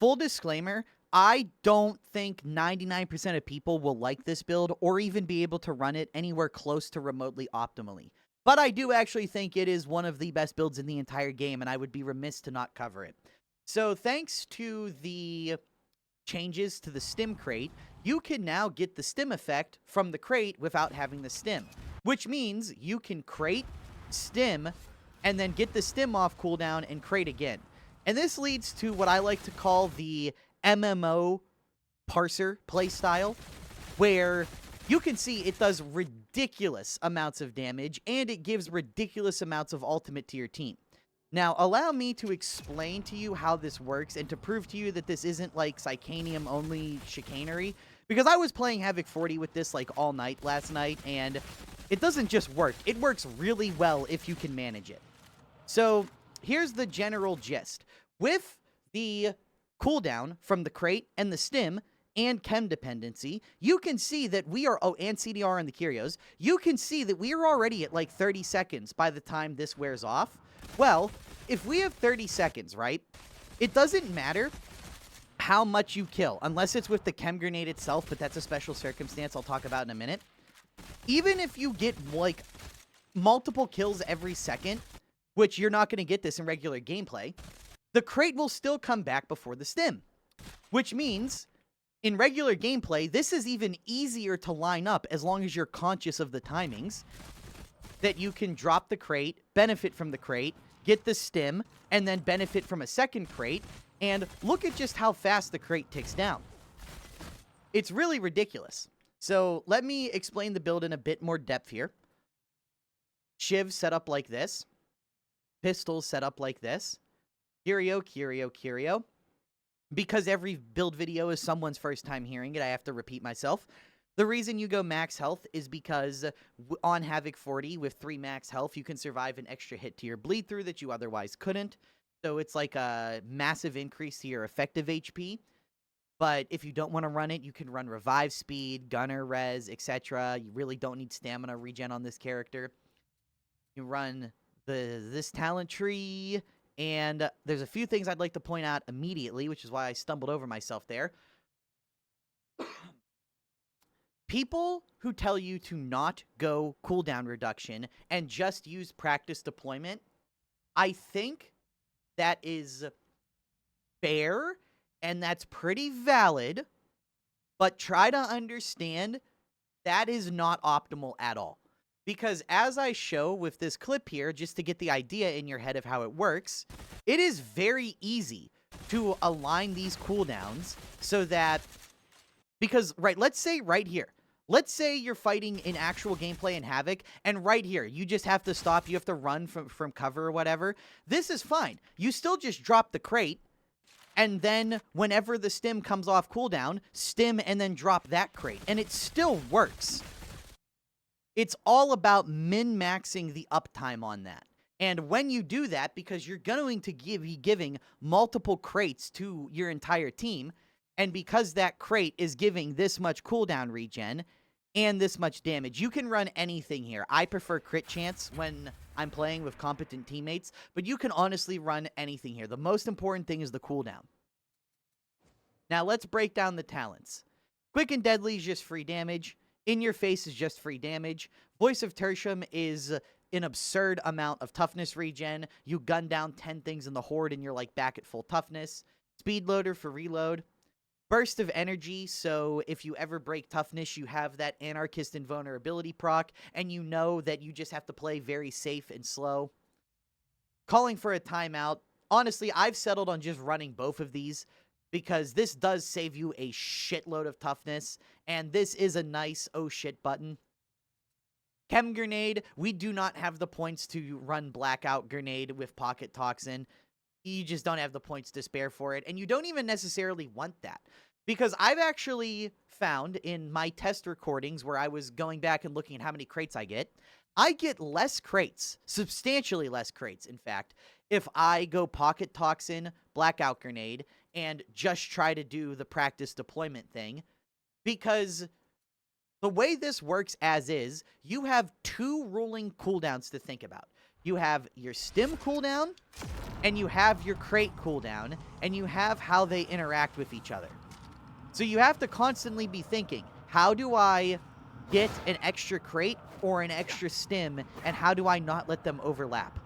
Full disclaimer, I don't think 99% of people will like this build or even be able to run it anywhere close to remotely optimally. But I do actually think it is one of the best builds in the entire game, and I would be remiss to not cover it. So thanks to the changes to the stim crate, you can now get the stim effect from the crate without having the stim, which means you can crate, stim, and then get the stim off cooldown and crate again. And this leads to what I like to call the MMO parser playstyle, where you can see it does ridiculous amounts of damage and it gives ridiculous amounts of ultimate to your team. Now, allow me to explain to you how this works and to prove to you that this isn't like Psycanium-only chicanery, because I was playing Havoc 40 with this like all night last night, and it doesn't just work. It works really well if you can manage it. So, here's the general gist. With the cooldown from the crate and the stim and chem dependency, you can see that we are, oh, and CDR and the curios, you can see that we are already at like 30 seconds by the time this wears off. Well, if we have 30 seconds, right, it doesn't matter how much you kill, unless it's with the chem grenade itself, but that's a special circumstance I'll talk about in a minute. Even if you get, like, multiple kills every second, which you're not going to get this in regular gameplay, the crate will still come back before the stim. Which means, in regular gameplay, this is even easier to line up as long as you're conscious of the timings, that you can drop the crate, benefit from the crate, get the stim, and then benefit from a second crate, and look at just how fast the crate ticks down. It's really ridiculous. So let me explain the build in a bit more depth here. Shiv set up like this. Pistols set up like this. Curio, curio, curio. Because every build video is someone's first time hearing it, I have to repeat myself. The reason you go max health is because on Havoc 40 with 3 max health, you can survive an extra hit to your bleed through that you otherwise couldn't. So it's like a massive increase to your effective HP. But if you don't want to run it, you can run revive speed, gunner res, etc. You really don't need stamina regen on this character. You run this talent tree, and there's a few things I'd like to point out immediately, which is why I stumbled over myself there. People who tell you to not go cooldown reduction and just use practice deployment, I think that is fair and that's pretty valid, but try to understand that is not optimal at all. Because as I show with this clip here, just to get the idea in your head of how it works, it is very easy to align these cooldowns so that, because, right, let's say right here, let's say you're fighting in actual gameplay in Havoc, and right here, you just have to stop, you have to run from cover or whatever. This is fine. You still just drop the crate, and then whenever the stim comes off cooldown, stim and then drop that crate, and it still works. It's all about min-maxing the uptime on that. And when you do that, because you're going to be giving multiple crates to your entire team, and because that crate is giving this much cooldown regen and this much damage, you can run anything here. I prefer crit chance when I'm playing with competent teammates, but you can honestly run anything here. The most important thing is the cooldown. Now let's break down the talents. Quick and Deadly is just free damage. In Your Face is just free damage. Voice of Tertium is an absurd amount of toughness regen. You gun down 10 things in the horde and you're like back at full toughness. Speed Loader for reload. Burst of Energy, so if you ever break toughness, you have that Anarchist Invulnerability proc, and you know that you just have to play very safe and slow. Calling for a timeout. Honestly, I've settled on just running both of these, because this does save you a shitload of toughness, and this is a nice oh shit button. Chem Grenade, we do not have the points to run Blackout Grenade with Pocket Toxin. You just don't have the points to spare for it, and you don't even necessarily want that. Because I've actually found in my test recordings where I was going back and looking at how many crates I get less crates, substantially less crates, in fact, if I go Pocket Toxin, Blackout Grenade, and just try to do the practice deployment thing. Because the way this works as is, you have 2 ruling cooldowns to think about. You have your stim cooldown, and you have your crate cooldown, and you have how they interact with each other. So you have to constantly be thinking, how do I get an extra crate or an extra stim, and how do I not let them overlap?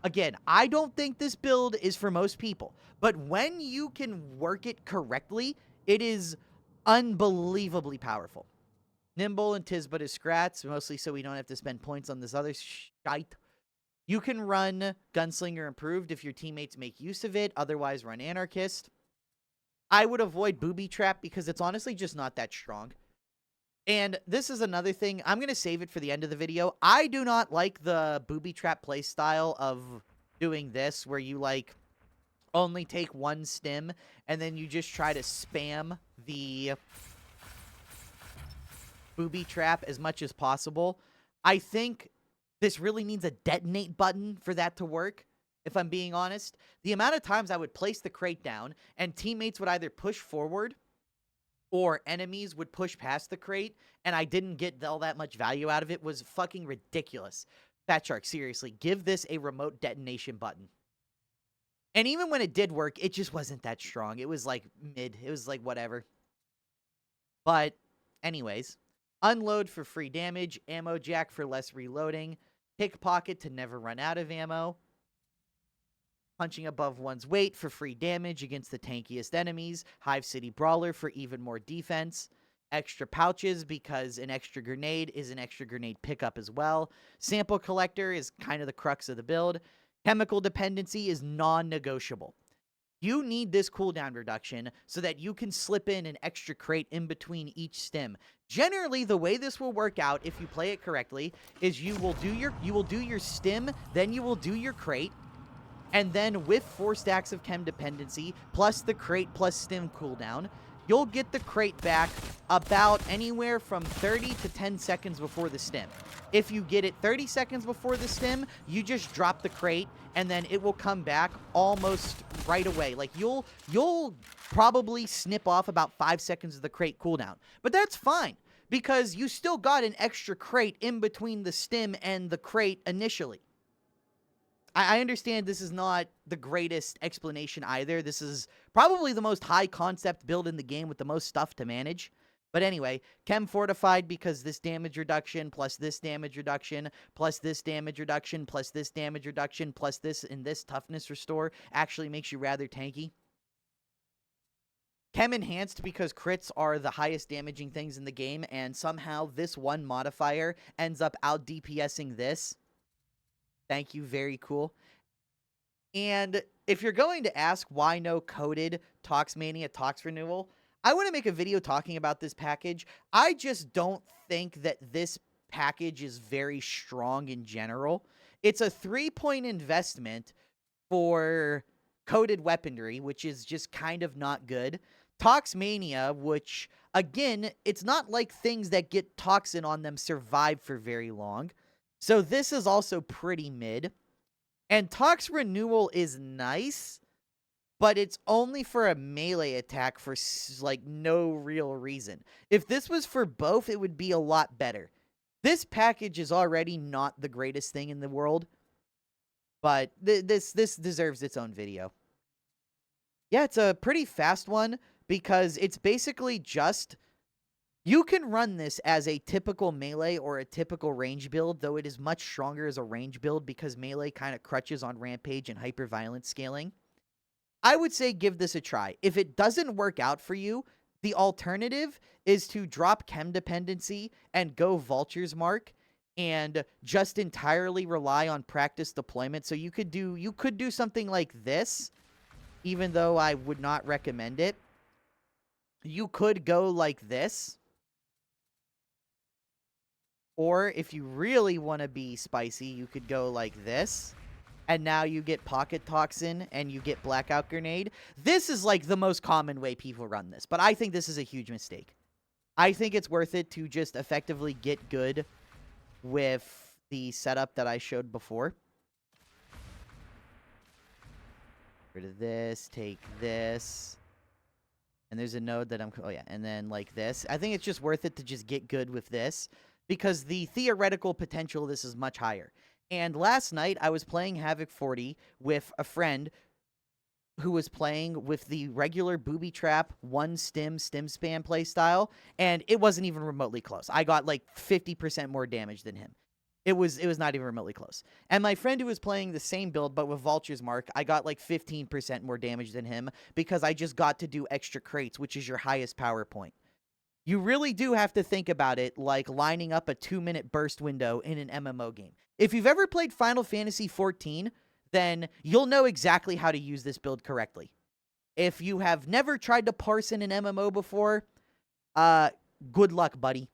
Again, I don't think this build is for most people, but when you can work it correctly, it is unbelievably powerful. Nimble and Tis but his scrats, mostly so we don't have to spend points on this other shite. You can run Gunslinger Improved if your teammates make use of it, otherwise run Anarchist. I would avoid Booby Trap because it's honestly just not that strong. And this is another thing, I'm going to save it for the end of the video. I do not like the Booby Trap playstyle of doing this, where you, like, only take one stim, and then you just try to spam the Booby Trap as much as possible. I think this really needs a detonate button for that to work, if I'm being honest. The amount of times I would place the crate down, and teammates would either push forward, or enemies would push past the crate, and I didn't get all that much value out of it, was fucking ridiculous. Fat Shark, seriously, give this a remote detonation button. And even when it did work, it just wasn't that strong. It was like mid. It was like whatever. But anyways, unload for free damage, ammo jack for less reloading, pickpocket to never run out of ammo, punching above one's weight for free damage against the tankiest enemies, Hive City Brawler for even more defense, extra pouches because an extra grenade is an extra grenade pickup as well, sample collector is kind of the crux of the build, chemical dependency is non-negotiable. You need this cooldown reduction so that you can slip in an extra crate in between each stim. Generally, the way this will work out, if you play it correctly, is you will do your stim, then you will do your crate, and then with 4 stacks of chem dependency, plus the crate plus stim cooldown, you'll get the crate back about anywhere from 30 to 10 seconds before the stim. If you get it 30 seconds before the stim, you just drop the crate, and then it will come back almost right away. Like, you'll probably snip off about 5 seconds of the crate cooldown. But that's fine, because you still got an extra crate in between the stim and the crate initially. I understand this is not the greatest explanation either. This is probably the most high concept build in the game with the most stuff to manage. But anyway, Chem Fortified because this damage reduction, plus this damage reduction, plus this damage reduction, plus this damage reduction, plus this and this toughness restore actually makes you rather tanky. Chem Enhanced because crits are the highest damaging things in the game, and somehow this one modifier ends up out DPSing this. Thank you, very cool. And if you're going to ask why no coded Toxmania Tox Renewal, I want to make a video talking about this package. I just don't think that this package is very strong in general. It's a 3-point investment for coded weaponry, which is just kind of not good. Toxmania, which, again, it's not like things that get toxin on them survive for very long. So this is also pretty mid. And Tox Renewal is nice, but it's only for a melee attack for, like, no real reason. If this was for both, it would be a lot better. This package is already not the greatest thing in the world, but this deserves its own video. Yeah, it's a pretty fast one because it's basically just... You can run this as a typical melee or a typical range build, though it is much stronger as a range build because melee kind of crutches on rampage and hyper-violence scaling. I would say give this a try. If it doesn't work out for you, the alternative is to drop chem dependency and go Vulture's Mark and just entirely rely on practice deployment. So you could do something like this, even though I would not recommend it. You could go like this. Or if you really want to be spicy, you could go like this. And now you get Pocket Toxin and you get Blackout Grenade. This is like the most common way people run this. But I think this is a huge mistake. I think it's worth it to just effectively get good with the setup that I showed before. Rid of this, take this. And there's a node that oh yeah, and then like this. I think it's just worth it to just get good with this, because the theoretical potential of this is much higher. And last night I was playing Havoc 40 with a friend who was playing with the regular booby trap one stim spam playstyle, and it wasn't even remotely close. I got like 50% more damage than him. It was not even remotely close. And my friend who was playing the same build but with Vulture's Mark, I got like 15% more damage than him because I just got to do extra crates, which is your highest power point. You really do have to think about it like lining up a 2-minute burst window in an MMO game. If you've ever played Final Fantasy XIV, then you'll know exactly how to use this build correctly. If you have never tried to parse in an MMO before, uh, good luck, buddy.